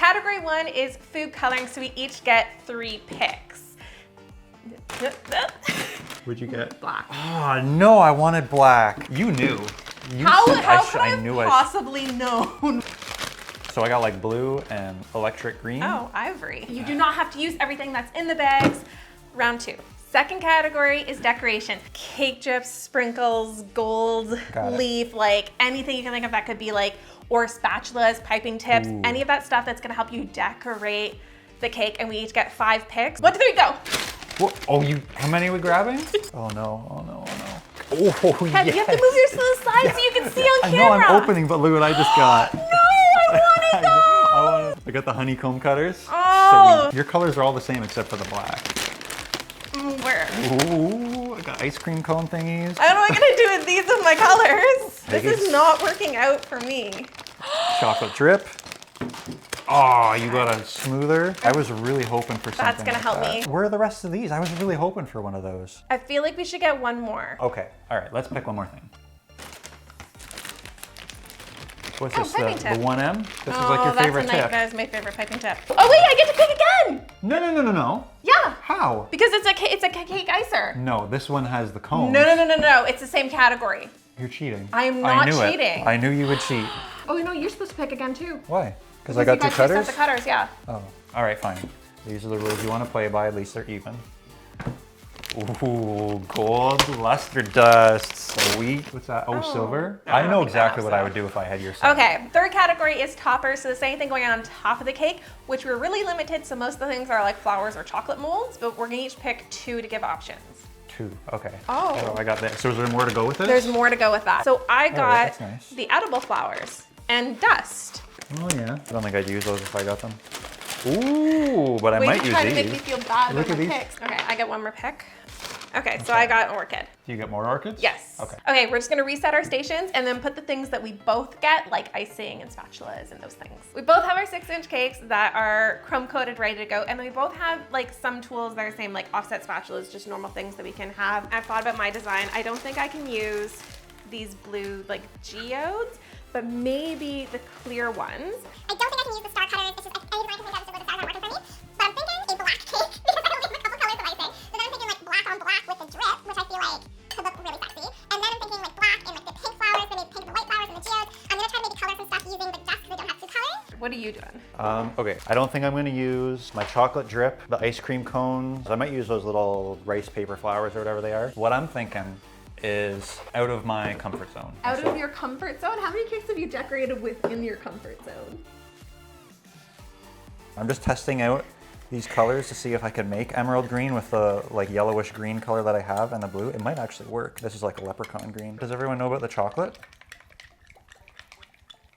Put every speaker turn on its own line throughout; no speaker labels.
category 1 is food coloring, so we each get 3 picks.
What'd you get?
Black.
Oh, no, I wanted black. You knew.
How could I have possibly known?
So I got like blue and electric green.
Oh, ivory. You do not have to use everything that's in the bags. Round 2. Second category is decoration. Cake drips, sprinkles, gold leaf, like anything you can think of that could be like, or spatulas, piping tips, any of that stuff that's gonna help you decorate the cake, and we each get 5 picks. 1, 2, 3, go.
What? Oh, how many are we grabbing? Oh no, oh no, oh no. Oh,
Kev, you have to move yours to the side so you can see on camera.
I know I'm opening, but look what I just got.
No, I wanted those.
I got the honeycomb cutters.
Oh.
So your colors are all the same except for the black.
Where?
Ooh, I got ice cream cone thingies.
I don't know what I'm gonna do with these with my colors. This is not working out for me.
Chocolate drip. Oh, you got a smoother. I was really hoping for something.
That's gonna help me.
Where are the rest of these? I was really hoping for one of those.
I feel like we should get one more.
Okay, all right, let's pick one more thing. What's this,
piping
the
tip.
1M? This is like your favorite tip.
That is my favorite piping tip. Oh wait, I get to pick again!
No.
Yeah.
How?
Because it's a cake icer.
No, this one has the cone.
No. It's the same category.
You're cheating.
I'm not cheating.
It. I knew you would cheat.
Oh no, you're supposed to pick again too.
Why? Because I got 2 cutters?
The cutters, yeah.
Oh, all right, fine. These are the rules you want to play by, at least they're even. Ooh, gold luster dust, sweet. What's that? Oh, silver? I know exactly what I would do if I had your set.
Okay, third category is toppers. So the same thing going on top of the cake, which we're really limited. So most of the things are like flowers or chocolate molds, but we're gonna each pick 2 to give options.
2, okay.
Oh.
So I got that. So is there more to go with this?
There's more to go with that. So I got
that's nice.
the edible flowers and dust.
Oh yeah. I don't think I'd use those if I got them. Ooh, but I might use these.
Trying to make me feel bad
Look
about
at
my
these.
picks. Okay, I get one more pick. Okay, so I got orchid.
Do you get more orchids?
Yes.
Okay.
Okay, we're just gonna reset our stations and then put the things that we both get, like icing and spatulas and those things. We both have our 6-inch cakes that are chrome coated, ready to go, and then we both have like some tools that are same, like offset spatulas, just normal things that we can have. I've thought about my design. I don't think I can use these blue like geodes, but maybe the clear ones.
I don't think I can use the star cutters. It's just, I can think of the stars not working for me. But I'm thinking a black cake because I only have a couple colors of icing. So then I'm thinking like black on black with the drip, which I feel like could look really sexy. And then I'm thinking like black and like the pink flowers, then maybe pink and the white flowers and the geodes. I'm gonna try to maybe color some stuff using the dust because I don't have 2 colors.
What are you doing?
Okay, I don't think I'm gonna use my chocolate drip, the ice cream cones. I might use those little rice paper flowers or whatever they are. What I'm thinking is out of my comfort zone.
Out of your comfort zone? How many cakes have you decorated within your comfort zone?
I'm just testing out these colors to see if I can make emerald green with the like yellowish green color that I have and the blue. It might actually work. This is like a leprechaun green. Does everyone know about the chocolate?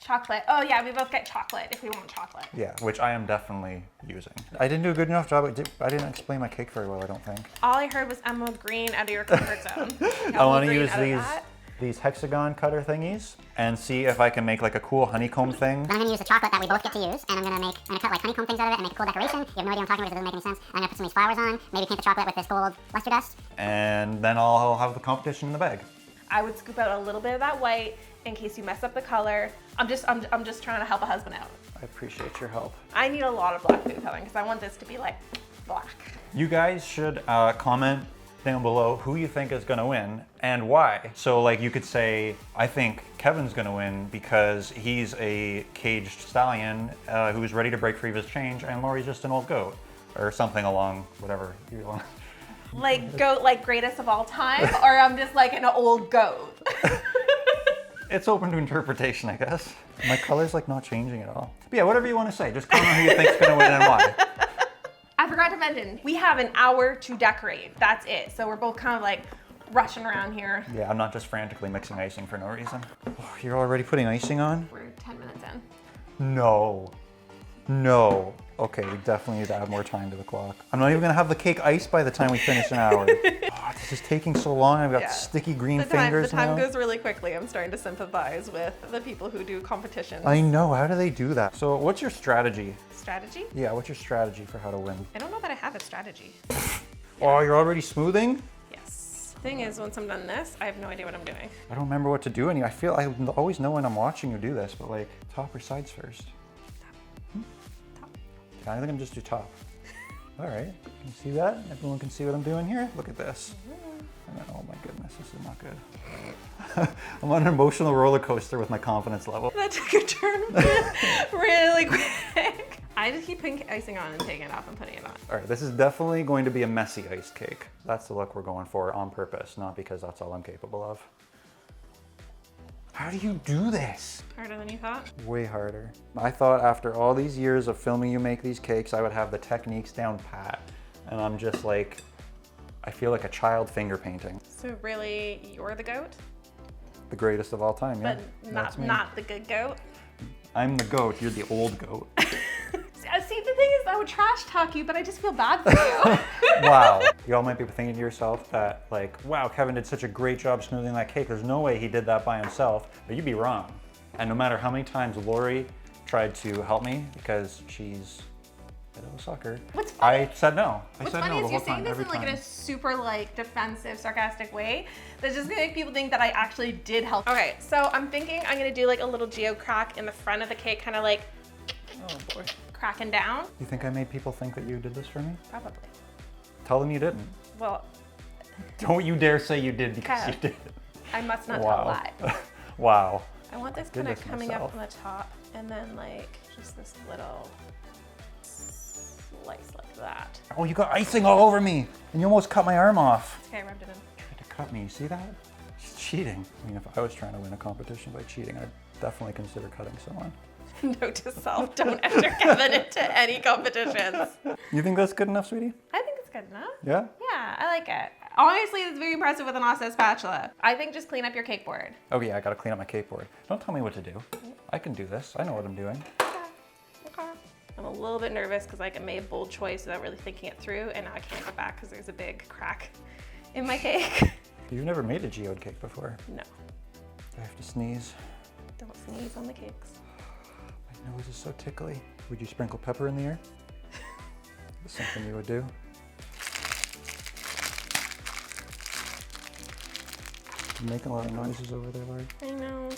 Chocolate. Oh yeah, we both get chocolate if we want chocolate.
Yeah, which I am definitely using. I didn't do a good enough job. I didn't explain my cake very well, I don't think.
All I heard was emerald green out of your comfort zone.
I want to use these hexagon cutter thingies and see if I can make like a cool honeycomb thing.
Then I'm gonna use the chocolate that we both get to use, and I'm gonna cut like honeycomb things out of it and make a cool decoration. You have no idea what I'm talking about because it doesn't make any sense. I'm gonna put some of these flowers on, maybe paint the chocolate with this gold luster dust.
And then I'll have the competition in the bag.
I would scoop out a little bit of that white in case you mess up the color. I'm just trying to help a husband out.
I appreciate your help.
I need a lot of black food coloring because I want this to be like black.
You guys should comment down below who you think is gonna win and why. So like you could say, I think Kevin's gonna win because he's a caged stallion who's ready to break free of his change, and Lori's just an old goat, or something along whatever you want.
Like goat, like greatest of all time, or I'm just like an old goat.
It's open to interpretation, I guess. My color's like not changing at all. But yeah, whatever you want to say, just comment who you think's gonna win and why.
I forgot to mention, we have an hour to decorate. That's it. So we're both kind of like rushing around here.
Yeah, I'm not just frantically mixing icing for no reason. Oh, you're already putting icing on?
We're 10 minutes in.
No. No. Okay, we definitely need to add more time to the clock. I'm not even gonna have the cake iced by the time we finish an hour. Oh, this is taking so long. I've got sticky green fingers now.
The time goes really quickly. I'm starting to sympathize with the people who do competitions.
I know, how do they do that? So what's your strategy?
Strategy?
Yeah, what's your strategy for how to win?
I don't know that I have a strategy.
Oh, you're already smoothing?
Yes. Thing is, once I'm done this, I have no idea what I'm doing.
I don't remember what to do anymore. I feel I always know when I'm watching you do this, but like top or sides first?
Top.
I think I'm just too top. All right, can you see that? Everyone can see what I'm doing here? Look at this. And then, oh my goodness, this is not good. I'm on an emotional roller coaster with my confidence level.
That took a turn really quick. I just keep putting icing on and taking it off and putting it on.
All right, this is definitely going to be a messy iced cake. That's the look we're going for on purpose, not because that's all I'm capable of. How do you do this?
Harder than you thought?
Way harder. I thought after all these years of filming you make these cakes, I would have the techniques down pat. And I'm just like, I feel like a child finger painting.
So really, you're the goat?
The greatest of all time, yeah.
But not the good goat?
I'm the goat, you're the old goat.
See, the thing is, I would trash talk you, but I just feel bad for you.
Wow. Y'all might be thinking to yourself that, like, wow, Kevin did such a great job smoothing that cake. There's no way he did that by himself, but you'd be wrong. And no matter how many times Lori tried to help me because she's a bit of a sucker,
What's funny,
I said no.
What's funny is you're saying this in like in a super like defensive, sarcastic way that's just gonna make people think that I actually did help. Okay, so I'm thinking I'm gonna do like a little geo crack in the front of the cake, kind of like,
Oh boy.
cracking down.
You think I made people think that you did this for me?
Probably.
Tell them you didn't.
Well,
Don't you dare say you did because
Kev,
you did.
I must not tell a lie.
Wow.
I want this kind of
Goodness
coming
myself.
up from the top and then like just this little slice like that.
Oh, you got icing all over me, and you almost cut my arm off.
Okay, I rubbed it in.
Tried to cut me. You see that? She's cheating. I mean, if I was trying to win a competition by cheating, I'd definitely consider cutting someone.
Note to self, don't enter Kevin into any competitions.
You think that's good enough, sweetie?
I think it's good enough.
Yeah?
Yeah, I like it. Honestly, it's very impressive with an offset spatula. I think just clean up your cake board.
Oh yeah, I gotta clean up my cake board. Don't tell me what to do. I can do this. I know what I'm doing.
Okay. I'm a little bit nervous because like I made a bold choice without really thinking it through, and now I can't go back because there's a big crack in my cake.
You've never made a geode cake before.
No,
Do I have to sneeze?
don't sneeze on the cakes.
My nose is so tickly. Would you sprinkle pepper in the air? That's something you would do. You're making a lot of noises over there, Lori.
I know.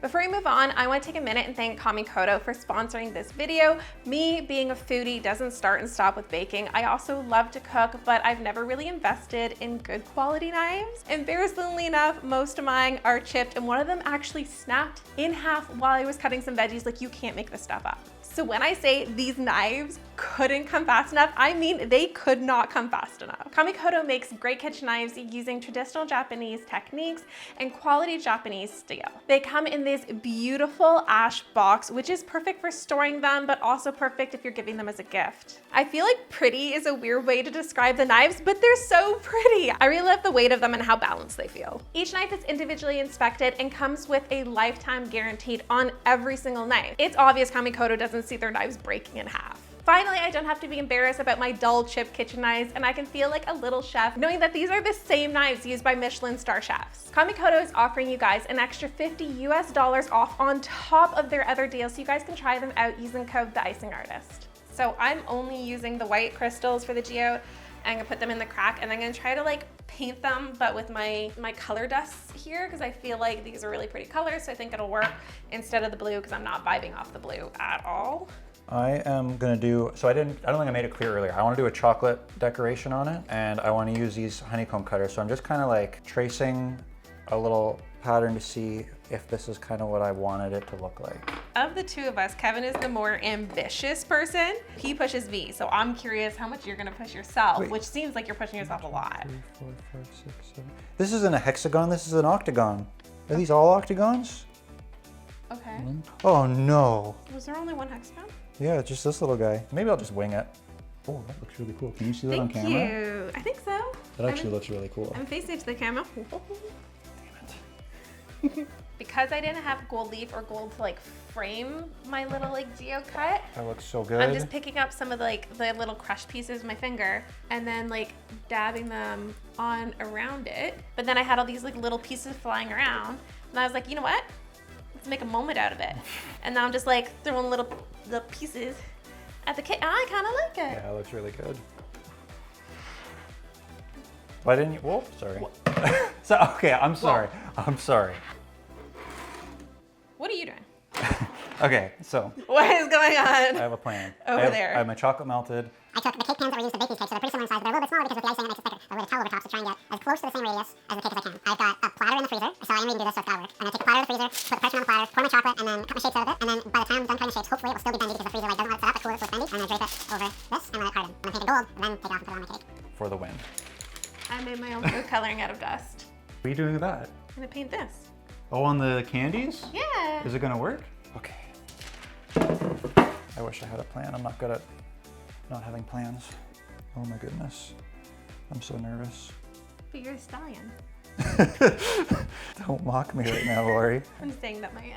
Before we move on, I want to take a minute and thank Kamikoto for sponsoring this video. Me being a foodie doesn't start and stop with baking. I also love to cook, but I've never really invested in good quality knives. Embarrassingly enough, most of mine are chipped and one of them actually snapped in half while I was cutting some veggies. Like, you can't make this stuff up. So when I say these knives couldn't come fast enough, I mean they could not come fast enough. Kamikoto makes great kitchen knives using traditional Japanese techniques and quality Japanese steel. They come in this beautiful ash box, which is perfect for storing them, but also perfect if you're giving them as a gift. I feel like pretty is a weird way to describe the knives, but they're so pretty. I really love the weight of them and how balanced they feel. Each knife is individually inspected and comes with a lifetime guaranteed on every single knife. It's obvious Kamikoto doesn't see their knives breaking in half. Finally, I don't have to be embarrassed about my dull chip kitchen knives, and I can feel like a little chef knowing that these are the same knives used by Michelin star chefs. Kamikoto is offering you guys an extra $50 US off on top of their other deals, so you guys can try them out using code TheIcingArtist. So I'm only using the white crystals for the geode. I'm gonna put them in the crack, and I'm gonna try to like paint them, but with my color dusts here, because I feel like these are really pretty colors, so I think it'll work instead of the blue, because I'm not vibing off the blue at all.
I am gonna do, so I don't think I made it clear earlier. I wanna do a chocolate decoration on it, and I wanna use these honeycomb cutters. So I'm just kind of like tracing a little pattern to see if this is kind of what I wanted it to look like.
Of the two of us, Kevin is the more ambitious person. He pushes V, so I'm curious how much you're gonna push yourself,
Wait.
which seems like you're pushing yourself a lot.
3, 4, 5, 6, 7. This isn't a hexagon, this is an octagon. Are these all octagons?
Okay.
Oh no.
Was there only one hexagon?
Yeah, just this little guy. Maybe I'll just wing it. Oh, that looks really cool. Can you see that on
Thank
camera?
you. I think so.
That actually looks really cool.
I'm facing it to the camera.
Damn it.
Because I didn't have gold leaf or gold to like frame my little like geo cut,
That looks so good.
I'm just picking up some of the little crushed pieces with my finger and then like dabbing them on around it. But then I had all these like little pieces flying around, and I was like, you know what? Let's make a moment out of it. And now I'm just like throwing little pieces at the cake. I kind of like it.
Yeah, it looks really good. Why didn't you? Whoa, sorry. So, okay, I'm sorry. I'm sorry.
What are you doing?
Okay, so
What is going
I
on?
have a plan.
Over there.
I have my chocolate melted.
I took the cake pans that were used to bake these cakes, so they're pretty similar in size, but they're a little bit smaller because with the icing it makes it thicker. I laid a towel over top to try and get as close to the same radius as the cake as I can. I've got a platter in the freezer, so I am ready to do this, so it's gotta work. I'm gonna take a platter out of the freezer, put the pressure on the platter, pour my chocolate, and then cut my shapes out of it. And then by the time I'm done cutting the shapes, hopefully it will still be bendy because the freezer like doesn't let it set up, but cool, so it's bendy. I'm gonna drape it over this and let it harden. I'm gonna paint it gold, and then take it off and put it on my cake.
For the win.
I made my own food coloring out of dust.
What are you doing with that?
I'm gonna paint this.
Oh, on the candies?
Yeah.
Is it gonna work? Okay. I wish I had a plan. I'm not good at not having plans. Oh my goodness. I'm so nervous.
But you're a stallion.
Don't mock me right now, Lori.
I'm saying that my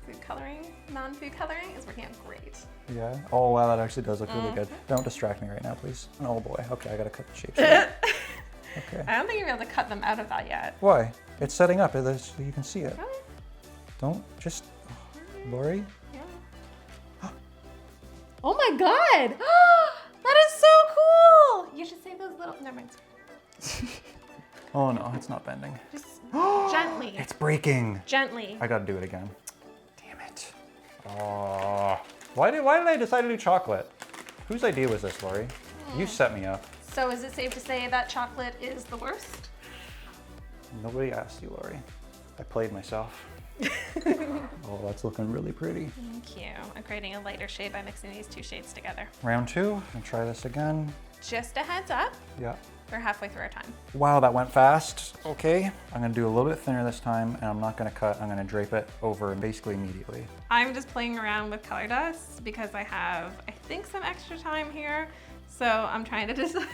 food coloring, non-food coloring, is working out great.
Yeah. Oh wow, that actually does look really good. Don't distract me right now, please. Oh boy. Okay, I gotta cut the shapes. Okay.
I don't think you're able to cut them out of that yet.
Why? It's setting up. So you can see it.
Really?
Don't just, Lori.
Yeah. Oh my god! That is so cool! You should say those little. Never mind.
Oh no, it's not bending.
Just gently.
It's breaking.
Gently.
I gotta do it again. Damn it. Oh. Why did I decide to do chocolate? Whose idea was this, Lori? You set me up.
So is it safe to say that chocolate is the worst?
Nobody asked you, Lori. I played myself. Oh, that's looking really pretty.
Thank you. I'm creating a lighter shade by mixing these two shades together.
Round 2, and try this again.
Just a heads up,
Yeah.
we're halfway through our time.
Wow, that went fast. Okay, I'm gonna do a little bit thinner this time, and I'm not gonna cut. I'm gonna drape it over basically immediately.
I'm just playing around with color dust because I have, I think, some extra time here. So I'm trying to decide.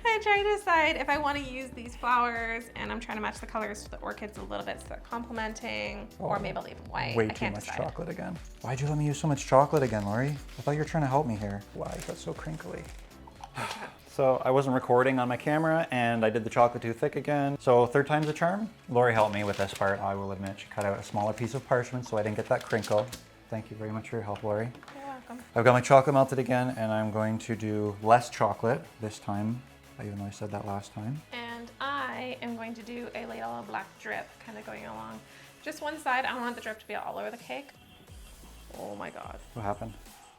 I'm trying to decide if I want to use these flowers, and I'm trying to match the colors to the orchids a little bit so they're complementing, or maybe I'll leave them white.
Way
I
too
can't
much
decide.
chocolate again. Why'd you let me use so much chocolate again, Lori? I thought you were trying to help me here. Why is that so crinkly? So I wasn't recording on my camera, and I did the chocolate too thick again. So 3rd time's a charm. Lori helped me with this part, I will admit. She cut out a smaller piece of parchment so I didn't get that crinkle. Thank you very much for your help, Lori.
You're welcome.
I've got my chocolate melted again, and I'm going to do less chocolate this time, even though I said that last time.
And I am going to do a little black drip kind of going along. Just one side. I don't want the drip to be all over the cake. Oh my God.
What happened?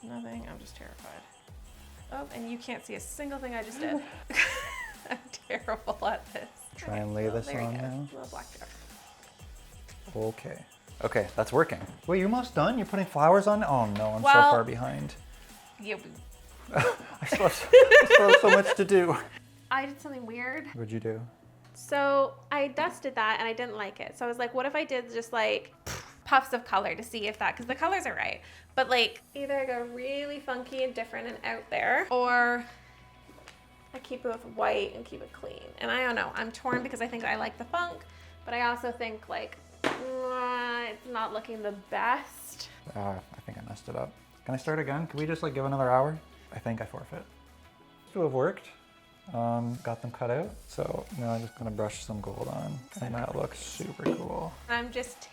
Nothing. I'm just terrified. Oh, and you can't see a single thing I just did. I'm terrible at this.
Try and lay
so
this
there you
on
go.
now.
A little black drip.
Okay. Okay, that's working. Wait, you're almost done? You're putting flowers on? Oh no, I'm so
Well-
far behind.
Yeah,
I still have so much to do.
I did something weird.
What'd you do?
So I dusted that and I didn't like it. So I was like, what if I did just like puffs of color to see if that, because the colors are right. But like either I go really funky and different and out there, or I keep it with white and keep it clean. And I don't know, I'm torn because I think I like the funk, but I also think like, it's not looking the best.
I think I messed it up. Can I start again? Can we just like give another hour? I think I forfeit. To have worked. Got them cut out. So now I'm just gonna brush some gold on. And that looks super cool.
I'm just,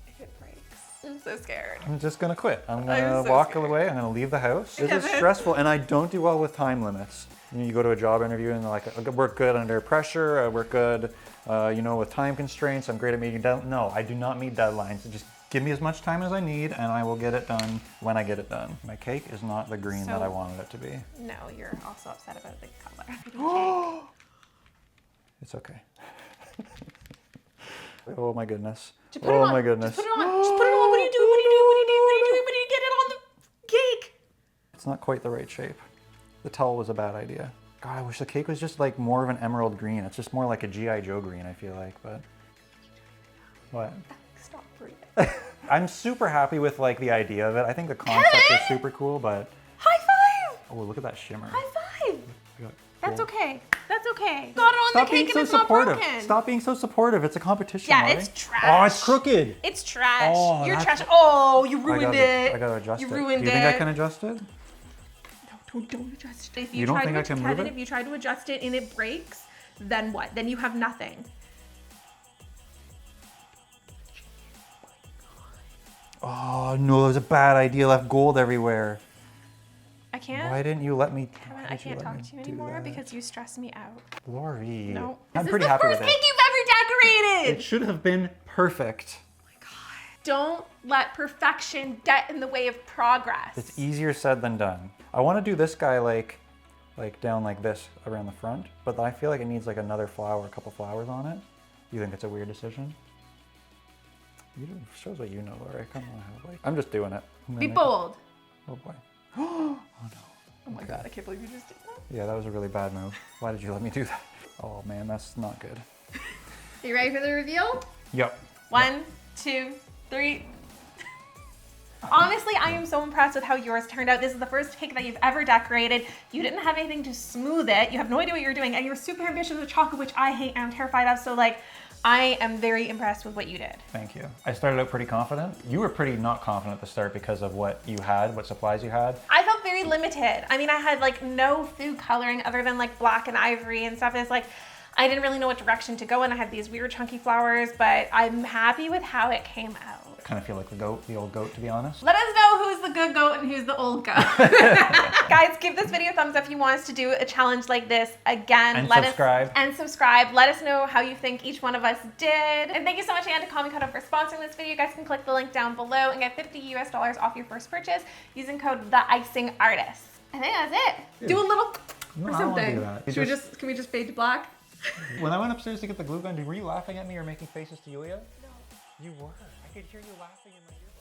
if it breaks, I'm so scared.
I'm just gonna quit. I'm
I'm
gonna
so
walk
scared.
away. I'm gonna leave the house. This is
Kevin.
stressful, and I don't do well with time limits. You go to a job interview and they're like, I work good under pressure. I work good, with time constraints. I'm great at meeting deadlines. No, I do not meet deadlines. Just give me as much time as I need, and I will get it done when I get it done. My cake is not the green that I wanted it to be.
No, you're also upset about the color.
It's okay. Oh my goodness.
Just put it
Oh
on.
my goodness.
Just put it on. Just put it on. What are you doing? What are you doing? What are you doing? What are you doing? What are you getting on the cake?
It's not quite the right shape. The towel was a bad idea. God, I wish the cake was just like more of an emerald green. It's just more like a G.I. Joe green, I feel like, but. What?
Stop breathing.
I'm super happy with like the idea of it. I think the concept is super cool, but.
High five!
Oh, look at that shimmer.
High five!
I got
That's
gold.
okay. That's okay. Got it on
Stop
the
being
cake
so
and it's not
supportive.
broken.
Stop being so supportive. It's a competition.
Yeah,
Lori.
it's trash.
Oh, it's crooked.
It's trash.
Oh,
You're
that's-
trash. Oh, you ruined it.
I gotta adjust
you
it.
ruined
Do you
it.
think I can adjust it?
No, don't adjust it. If
You don't
try
think
to
I can move
Kevin,
it?
if you try to adjust it and it breaks, then what? Then you have nothing.
Oh no, it was a bad idea. Left gold everywhere.
I can't.
Why didn't you let me?
Kevin,
why
I
did
can't
let
talk
me
to you
do
anymore
that?
because you stress me out.
Lori.
No.
I'm
This
pretty
is the
happy
first
with
cake
it.
you've ever decorated.
It should have been perfect.
Oh my God. Don't let perfection get in the way of progress.
It's easier said than done. I want to do this guy like down like this around the front, but I feel like it needs like another flower, a couple flowers on it. You think it's a weird decision? Shows what you know, Laura. Come on, like, I'm just doing it.
Be bold.
Oh boy. Oh no.
Oh my God, I can't believe you just did that.
Yeah, that was a really bad move. Why did you let me do that? Oh man, that's not good.
Are you ready for the reveal?
Yep.
1, 2, 3. Honestly, I am so impressed with how yours turned out. This is the first cake that you've ever decorated. You didn't have anything to smooth it. You have no idea what you're doing, and you're super ambitious with chocolate, which I hate and I'm terrified of. So like, I am very impressed with what you did.
Thank you. I started out pretty confident. You were pretty not confident at the start because of what you had, what supplies you had.
I felt very limited. I mean, I had like no food coloring other than like black and ivory and stuff. It's like, I didn't really know what direction to go in. I had these weird chunky flowers, but I'm happy with how it came out.
I kind of feel like the old goat, to be honest.
Let us know who's the good goat and who's the old goat. Guys, give this video a thumbs up if you want us to do a challenge like this again.
And
subscribe. Let us know how you think each one of us did. And thank you so much again to Kamikoto for sponsoring this video. You guys can click the link down below and get $50 US off your first purchase using code TheIcingArtist. I think that's it.
Yeah.
Do a little
No,
or
I don't wanna
something.
do that.
Can we just fade to black?
When I went upstairs to get the glue gun, were you laughing at me or making faces to Yulia? No. You were. I could hear you laughing in my ear.